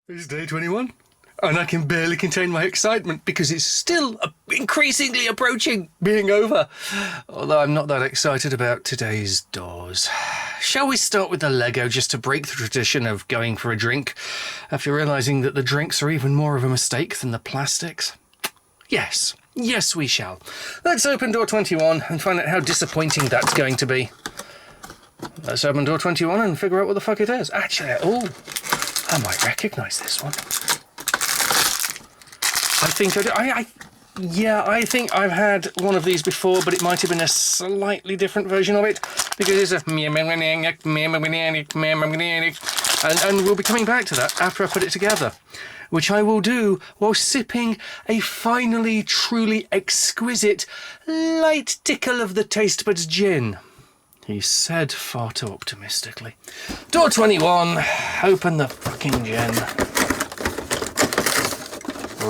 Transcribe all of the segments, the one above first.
It's day 21, and I can barely contain my excitement because it's still increasingly approaching being over. Although I'm not that excited about today's doors. Shall we start with the Lego just to break the tradition of going for a drink after realising that the drinks are even more of a mistake than the plastics? Yes, we shall. Let's open door 21 and find out how disappointing that's going to be. Let's open door 21 and figure out what the fuck it is. Actually, I might recognise this one. I think I think I've had one of these before, but it might have been a slightly different version of it because it's a and we'll be coming back to that after I put it together, which I will do while sipping a finally truly exquisite light tickle of the taste buds gin. He said far too optimistically. Door 21, open the fucking gin.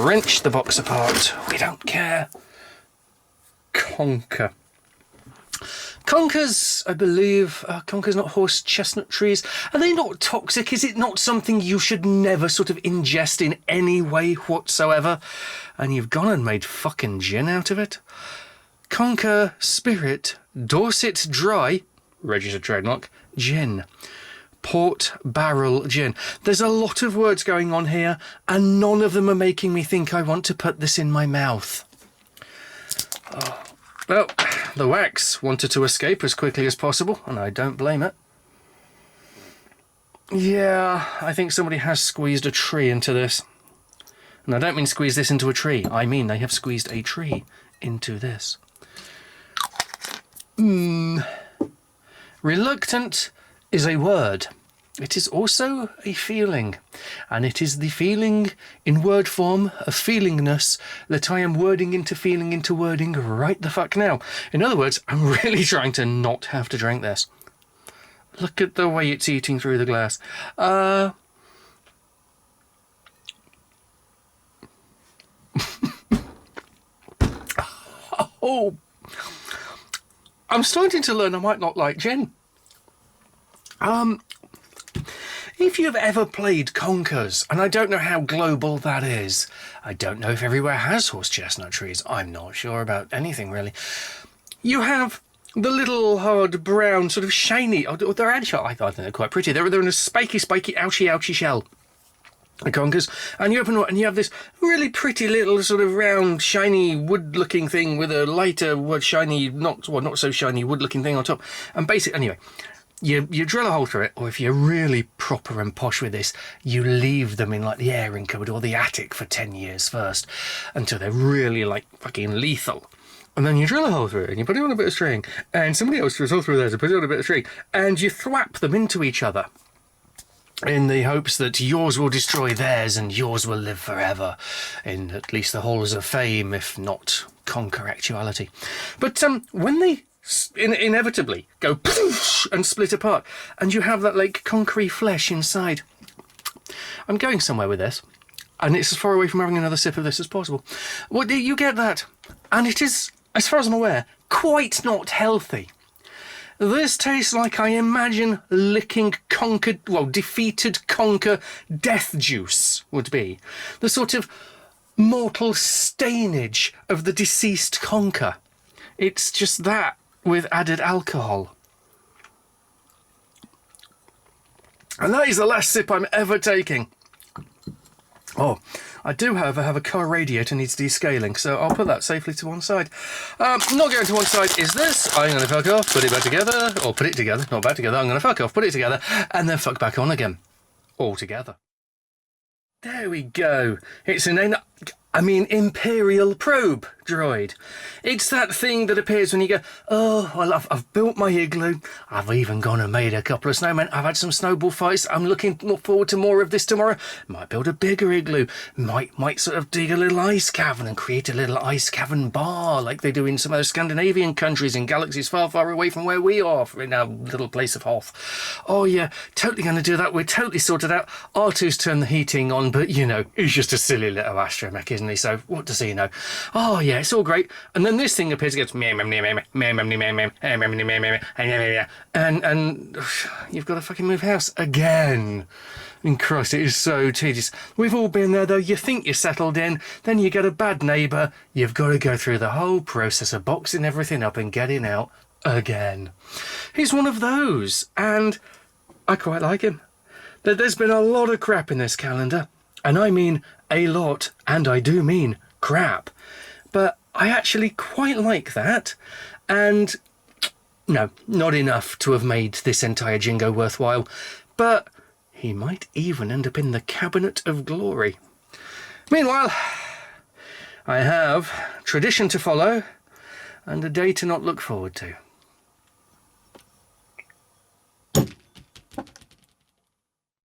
Wrench the box apart, we don't care. Conker. Conkers, I believe, conkers not horse chestnut trees. Are they not toxic? Is it not something you should never sort of ingest in any way whatsoever? And you've gone and made fucking gin out of it? Conker Spirit Dorset Dry, registered trademark, gin. Port Barrel Gin. There's a lot of words going on here, and none of them are making me think I want to put this in my mouth. Oh. Well, the wax wanted to escape as quickly as possible, and I don't blame it. Yeah, I think somebody has squeezed a tree into this. And I don't mean squeeze this into a tree. I mean they have squeezed a tree into this. Reluctant is a word. It is also a feeling. And it is the feeling in word form of feelingness that I am wording into wording right the fuck now. In other words, I'm really trying to not have to drink this. Look at the way it's eating through the glass. Oh, I'm starting to learn I might not like gin. If you've ever played Conkers, and I don't know how global that is, I don't know if everywhere has horse chestnut trees, I'm not sure about anything really. You have the little hard brown sort of shiny, they're actually, I think they're quite pretty, they're in a spiky, ouchy shell. The Conkers, and you open it and you have this really pretty little sort of round, shiny, wood-looking thing with a lighter, shiny, not so shiny wood-looking thing on top. And basically, anyway, you drill a hole through it, or if you're really proper and posh with this, you leave them in like the airing cupboard or the attic for 10 years first, until they're really like fucking lethal. And then you drill a hole through it and you put it on a bit of string, and somebody else drills a hole through there to put it on a bit of string, and you thwap them into each other, in the hopes that yours will destroy theirs and yours will live forever, in at least the halls of fame, if not conquer actuality. But when they inevitably go poosh and split apart, and you have that like concrete flesh inside, I'm going somewhere with this, and it's as far away from having another sip of this as possible. Well, you get that, and it is, as far as I'm aware, quite not healthy. This tastes like I imagine licking defeated conker death juice would be. The sort of mortal stainage of the deceased conker. It's just that with added alcohol. And that is the last sip I'm ever taking. Oh, I do, however, have a car radiator needs descaling, so I'll put that safely to one side. Not going to one side is this. I'm going to fuck off, put it back together, or put it together, not back together. I'm going to fuck off, put it together, and then fuck back on again. All together. There we go. It's an Imperial Probe droid. It's that thing that appears when you go, oh, well, I've built my igloo. I've even gone and made a couple of snowmen. I've had some snowball fights. I'm looking forward to more of this tomorrow. Might build a bigger igloo. Might sort of dig a little ice cavern and create a little ice cavern bar like they do in some of those Scandinavian countries in galaxies far, far away from where we are in our little place of Hoth. Oh, yeah, totally going to do that. We're totally sorted out. R2's turned the heating on, but, you know, he's just a silly little astromech, isn't he? So what does he know? Oh, yeah. Yeah, it's all great. And then this thing appears and goes, and you've got to fucking move house again. And Christ, it is so tedious. We've all been there, though. You think you're settled in, then you get a bad neighbour. You've got to go through the whole process of boxing everything up and getting out again. He's one of those, and I quite like him. There's been a lot of crap in this calendar, and I mean a lot, and I do mean crap. But I actually quite like that, and no, not enough to have made this entire Gingo worthwhile, but he might even end up in the Cabinet of Glory. Meanwhile, I have tradition to follow and a day to not look forward to.